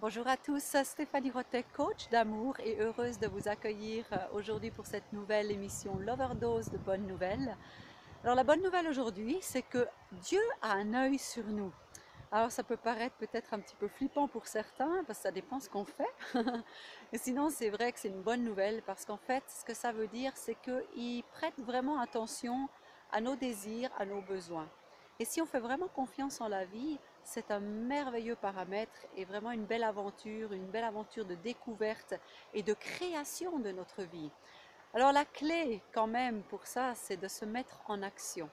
Bonjour à tous, Stéphanie Rotet, coach d'amour et heureuse de vous accueillir aujourd'hui pour cette nouvelle émission L'Overdose de bonnes nouvelles. Alors la bonne nouvelle aujourd'hui, c'est que Dieu a un œil sur nous. Alors ça peut paraître peut-être un petit peu flippant pour certains, parce que ça dépend ce qu'on fait. Et sinon, c'est vrai que c'est une bonne nouvelle, parce qu'en fait, ce que ça veut dire, c'est qu'il prête vraiment attention à nos désirs, à nos besoins. Et si on fait vraiment confiance en la vie, c'est un merveilleux paramètre et vraiment une belle aventure de découverte et de création de notre vie. Alors la clé quand même pour ça, c'est de se mettre en action.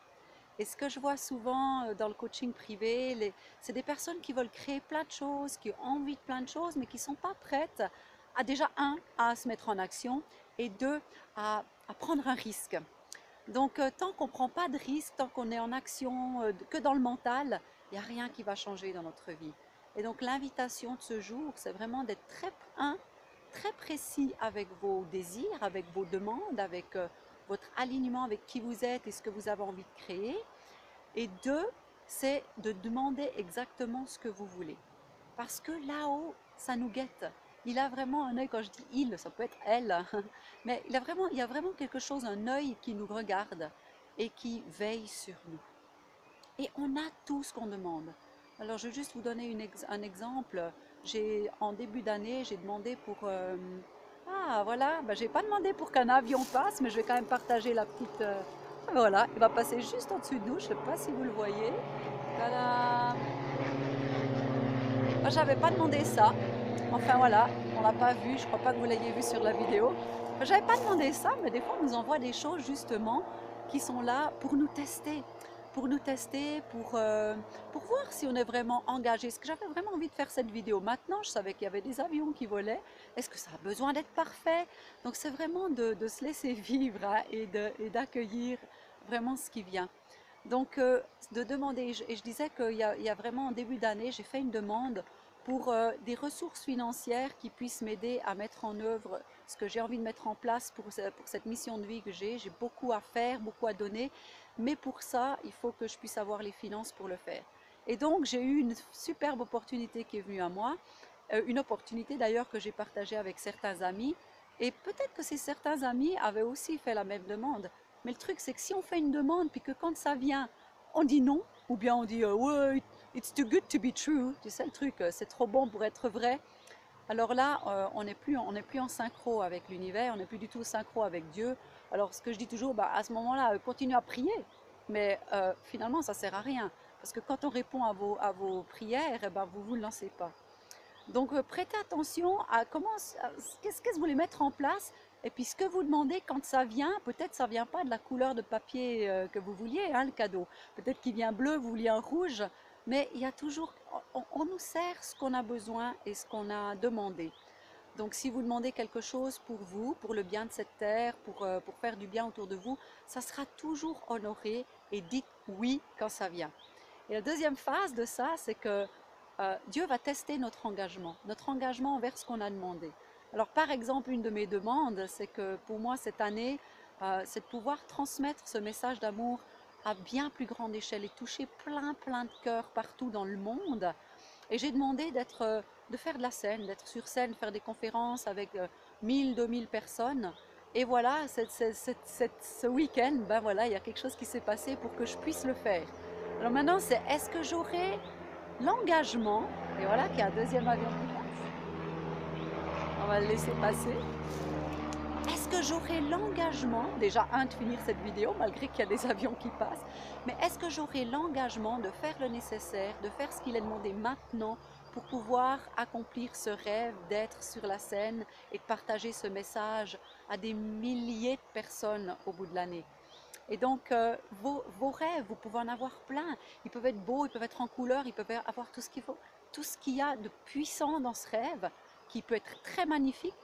Et ce que je vois souvent dans le coaching privé, c'est des personnes qui veulent créer plein de choses, qui ont envie de plein de choses, mais qui ne sont pas prêtes à déjà, un, à se mettre en action, et deux, à prendre un risque. Donc, tant qu'on ne prend pas de risque, tant qu'on est en action que dans le mental, il n'y a rien qui va changer dans notre vie. Et donc, l'invitation de ce jour, c'est vraiment d'être très précis avec vos désirs, avec vos demandes, avec votre alignement avec qui vous êtes et ce que vous avez envie de créer. Et deux, c'est de demander exactement ce que vous voulez. Parce que là-haut, ça nous guette. Il a vraiment un œil, quand je dis il, ça peut être elle, mais il y a vraiment quelque chose, un œil qui nous regarde et qui veille sur nous. Et on a tout ce qu'on demande. Alors, je vais juste vous donner un exemple. En début d'année, j'ai demandé pour... ah, voilà, ben, j'ai pas demandé pour qu'un avion passe, mais je vais quand même partager la petite... voilà, il va passer juste en dessous de nous, je sais pas si vous le voyez. Tadam! Moi, j'avais pas demandé ça. Enfin voilà, on l'a pas vu, je crois pas que vous l'ayez vu sur la vidéo. Enfin, j'avais pas demandé ça, mais des fois on nous envoie des choses justement qui sont là pour nous tester, pour voir si on est vraiment engagé. Est-ce que j'avais vraiment envie de faire cette vidéo? Maintenant, je savais qu'il y avait des avions qui volaient. Est-ce que ça a besoin d'être parfait? Donc c'est vraiment de se laisser vivre hein, et d'accueillir vraiment ce qui vient. Donc, de demander, et je disais il y a vraiment en début d'année, j'ai fait une demande pour des ressources financières qui puissent m'aider à mettre en œuvre ce que j'ai envie de mettre en place pour cette mission de vie que j'ai. J'ai beaucoup à faire, beaucoup à donner, mais pour ça, il faut que je puisse avoir les finances pour le faire. Et donc, j'ai eu une superbe opportunité qui est venue à moi, une opportunité d'ailleurs que j'ai partagée avec certains amis, et peut-être que ces certains amis avaient aussi fait la même demande. Mais le truc, c'est que si on fait une demande, puis que quand ça vient, on dit non, ou bien on dit ouais, it's too good to be true, tu sais le truc, c'est trop bon pour être vrai. Alors là, on n'est plus en synchro avec l'univers, on n'est plus du tout synchro avec Dieu. Alors ce que je dis toujours, bah, à ce moment-là, continuez à prier, mais finalement, ça sert à rien. Parce que quand on répond à vos prières, eh ben, vous ne vous lancez pas. Donc, prêtez attention à qu'est-ce que vous voulez mettre en place. Et puis, ce que vous demandez quand ça vient, peut-être ça vient pas de la couleur de papier que vous vouliez, hein, le cadeau. Peut-être qu'il vient bleu, vous vouliez un rouge. Mais il y a toujours, on nous sert ce qu'on a besoin et ce qu'on a demandé. Donc, si vous demandez quelque chose pour vous, pour le bien de cette terre, pour faire du bien autour de vous, ça sera toujours honoré et dites oui quand ça vient. Et la deuxième phase de ça, c'est que Dieu va tester notre engagement envers ce qu'on a demandé. Alors par exemple, une de mes demandes, c'est que pour moi cette année, c'est de pouvoir transmettre ce message d'amour à bien plus grande échelle et toucher plein de cœurs partout dans le monde. Et j'ai demandé de faire de la scène, d'être sur scène, faire des conférences avec 1000, 2000 personnes. Et voilà, ce week-end, ben voilà, il y a quelque chose qui s'est passé pour que je puisse le faire. Alors maintenant, c'est est-ce que j'aurai l'engagement, et voilà qu'il y a un deuxième avion qui passe, on va le laisser passer. Est-ce que j'aurai l'engagement, déjà un, de finir cette vidéo, malgré qu'il y a des avions qui passent, mais est-ce que j'aurai l'engagement de faire le nécessaire, de faire ce qu'il est demandé maintenant pour pouvoir accomplir ce rêve d'être sur la scène et de partager ce message à des milliers de personnes au bout de l'année? Et donc, vos rêves, vous pouvez en avoir plein. Ils peuvent être beaux, ils peuvent être en couleur, ils peuvent avoir tout ce qu'il faut, tout ce qu'il y a de puissant dans ce rêve, qui peut être très magnifique.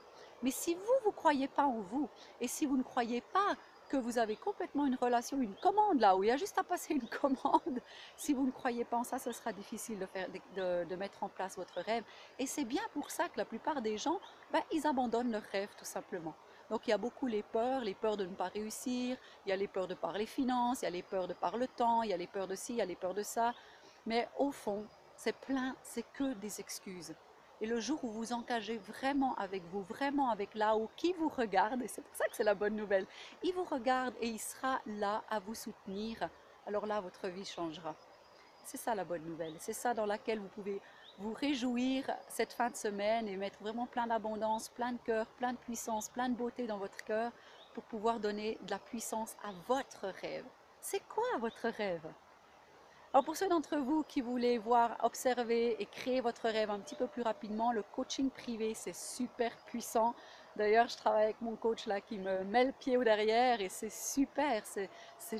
Mais si vous, vous ne croyez pas en vous, et si vous ne croyez pas que vous avez complètement une relation, une commande là, où il y a juste à passer une commande, si vous ne croyez pas en ça, ce sera difficile de mettre en place votre rêve. Et c'est bien pour ça que la plupart des gens, ben, ils abandonnent leur rêve tout simplement. Donc il y a beaucoup les peurs de ne pas réussir, il y a les peurs de par les finances, il y a les peurs de par le temps, il y a les peurs de ci, il y a les peurs de ça. Mais au fond, c'est que des excuses. Et le jour où vous engagez vraiment avec vous, vraiment avec là-haut, qui vous regarde, et c'est pour ça que c'est la bonne nouvelle, il vous regarde et il sera là à vous soutenir, alors là, votre vie changera. C'est ça la bonne nouvelle, c'est ça dans laquelle vous pouvez vous réjouir cette fin de semaine et mettre vraiment plein d'abondance, plein de cœur, plein de puissance, plein de beauté dans votre cœur pour pouvoir donner de la puissance à votre rêve. C'est quoi votre rêve? Alors pour ceux d'entre vous qui voulez voir, observer et créer votre rêve un petit peu plus rapidement, le coaching privé, c'est super puissant. D'ailleurs, je travaille avec mon coach là qui me met le pied au derrière et c'est super, c'est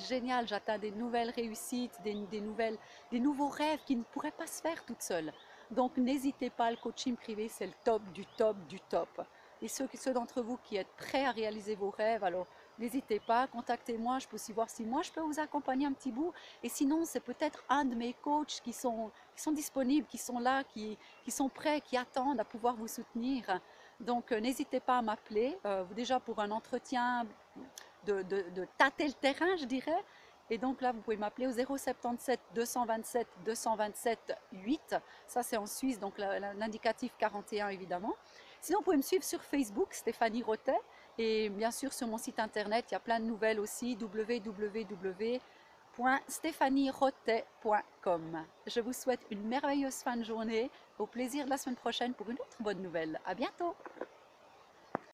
génial. J'atteins des nouvelles réussites, des nouveaux rêves qui ne pourraient pas se faire toutes seules. Donc n'hésitez pas, le coaching privé, c'est le top du top du top. Et ceux d'entre vous qui êtes prêts à réaliser vos rêves, alors n'hésitez pas, contactez-moi, je peux aussi voir si moi je peux vous accompagner un petit bout. Et sinon, c'est peut-être un de mes coachs qui sont disponibles, qui sont là, qui sont prêts, qui attendent à pouvoir vous soutenir. Donc, n'hésitez pas à m'appeler, déjà pour un entretien de tâter le terrain, je dirais. Et donc là, vous pouvez m'appeler au 077 227 227 8. Ça, c'est en Suisse, donc l'indicatif 41, évidemment. Sinon, vous pouvez me suivre sur Facebook, Stéphanie Rottet. Et bien sûr, sur mon site internet, il y a plein de nouvelles aussi, www.stéphanierotet.com. Je vous souhaite une merveilleuse fin de journée. Au plaisir de la semaine prochaine pour une autre bonne nouvelle. À bientôt!